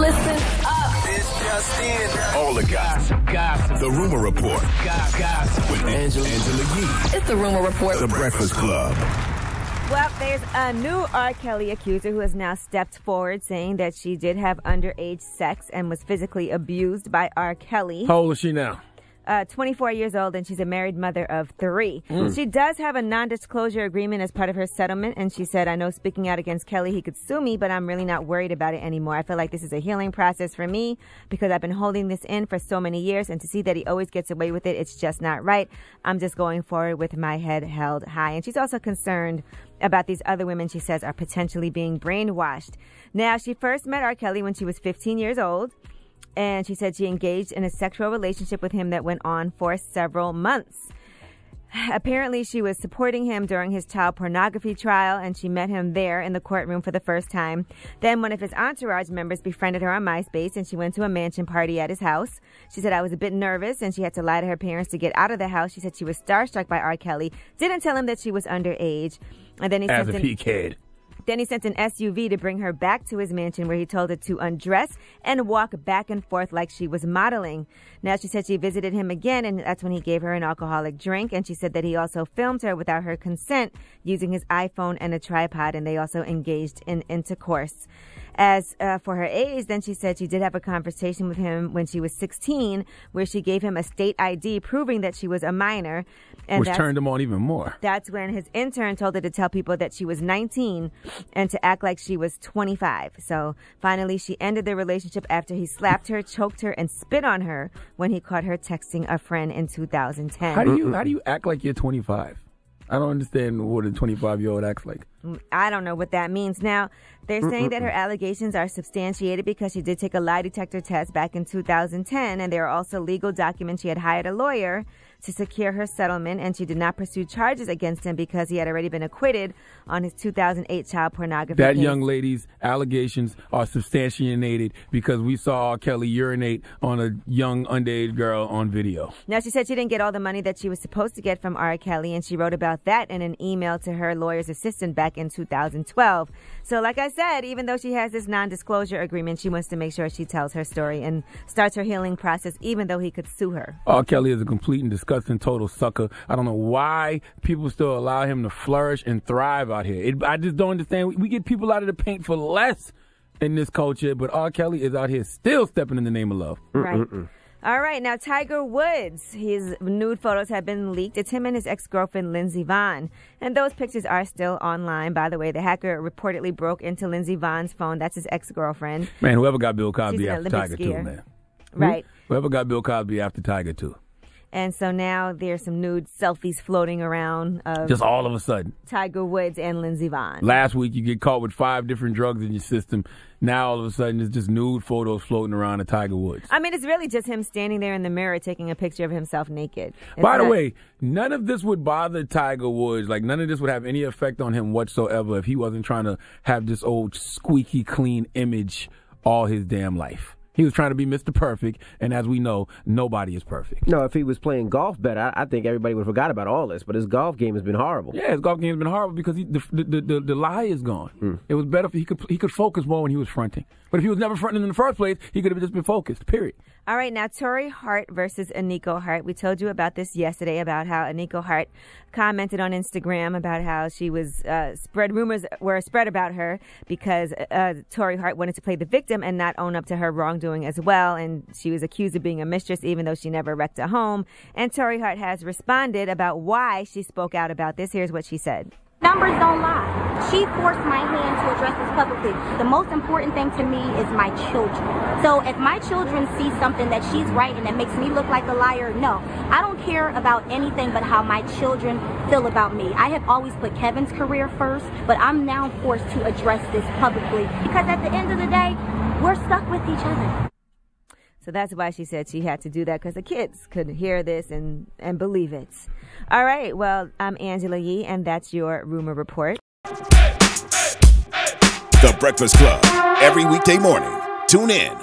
Listen up. It's just in. All the gossip. The Rumor Report. Gossip. With Angela Yee. It's the Rumor Report. The Breakfast Club. Well, there's a new R. Kelly accuser who has now stepped forward saying that she did have underage sex and was physically abused by R. Kelly. How old is she now? 24 years old, and she's a married mother of 3. She does have a non-disclosure agreement as part of her settlement, and she said, I know speaking out against Kelly, he could sue me, but I'm really not worried about it anymore. I feel like this is a healing process for me because I've been holding this in for so many years, and to see that he always gets away with it, it's just not right. I'm just going forward with my head held high. And she's also concerned about these other women she says are potentially being brainwashed. Now, she first met R. Kelly when she was 15 years old. And she said she engaged in a sexual relationship with him that went on for several months. Apparently, she was supporting him during his child pornography trial, and she met him there in the courtroom for the first time. Then one of his entourage members befriended her on MySpace, and she went to a mansion party at his house. She said, I was a bit nervous, and she had to lie to her parents to get out of the house. She said she was starstruck by R. Kelly, didn't tell him that she was underage. And then he As if he cared. Then he sent an SUV to bring her back to his mansion where he told her to undress and walk back and forth like she was modeling. Now, she said she visited him again, and that's when he gave her an alcoholic drink. And she said that he also filmed her without her consent using his iPhone and a tripod, and they also engaged in intercourse. As for her age, then she said she did have a conversation with him when she was 16, where she gave him a state ID proving that she was a minor. And which turned him on even more. That's when his intern told her to tell people that she was 19 and to act like she was 25. So finally, she ended the relationship after he slapped her, choked her, and spit on her when he caught her texting a friend in 2010. How do you act like you're 25? I don't understand what a 25-year-old acts like. I don't know what that means. Now, they're saying that her allegations are substantiated because she did take a lie detector test back in 2010, and there are also legal documents. She had hired a lawyer to secure her settlement, and she did not pursue charges against him because he had already been acquitted on his 2008 child pornography That case. young lady's allegations are substantiated because we saw R. Kelly urinate on a young underage girl on video. Now, she said she didn't get all the money that she was supposed to get from R. Kelly, and she wrote about that in an email to her lawyer's assistant back in 2012. So, like I said, even though she has this non-disclosure agreement, she wants to make sure she tells her story and starts her healing process, even though he could sue her. R. Kelly is a complete and disgusting total sucker. I don't know why people still allow him to flourish and thrive out here. I just don't understand. We get people out of the paint for less in this culture, but R. Kelly is out here still stepping in the name of love. Right. All right, now Tiger Woods, his nude photos have been leaked. It's him and his ex-girlfriend, Lindsey Vonn. And those pictures are still online. By the way, the hacker reportedly broke into Lindsey Vonn's phone. That's his ex-girlfriend. Man, whoever got Bill Cosby She's an after Olympic Tiger, skier. too, man. Right. Whoever got Bill Cosby after Tiger, too. And so now there's some nude selfies floating around of Just all of a sudden. Tiger Woods and Lindsey Vonn. Last week, you get caught with 5 different drugs in your system. Now, all of a sudden, it's just nude photos floating around of Tiger Woods. I mean, it's really just him standing there in the mirror taking a picture of himself naked. By the way, none of this would bother Tiger Woods. Like, none of this would have any effect on him whatsoever if he wasn't trying to have this old squeaky clean image all his damn life. He was trying to be Mr. Perfect, and as we know, nobody is perfect. No, if he was playing golf better, I think everybody would have forgot about all this. But his golf game has been horrible. Yeah, his golf game has been horrible because the lie is gone. It was better if he could focus more when he was fronting. But if he was never fronting in the first place, he could have just been focused, period. All right, now Torrey Hart versus Aniko Hart. We told you about this yesterday, about how Aniko Hart commented on Instagram about how she was rumors were spread about her because Torrey Hart wanted to play the victim and not own up to her wrongdoing as well. And she was accused of being a mistress even though she never wrecked a home. And Torrey Hart has responded about why she spoke out about this. Here's what she said. Numbers don't lie. She forced my hand to address this publicly. The most important thing to me is my children. So if my children see something that she's right and that makes me look like a liar, no. I don't care about anything but how my children feel about me. I have always put Kevin's career first, but I'm now forced to address this publicly because at the end of the day, we're stuck with each other. So that's why she said she had to do that, because the kids could hear this and believe it. All right, well, I'm Angela Yee, and that's your Rumor Report. The Breakfast Club, every weekday morning. Tune in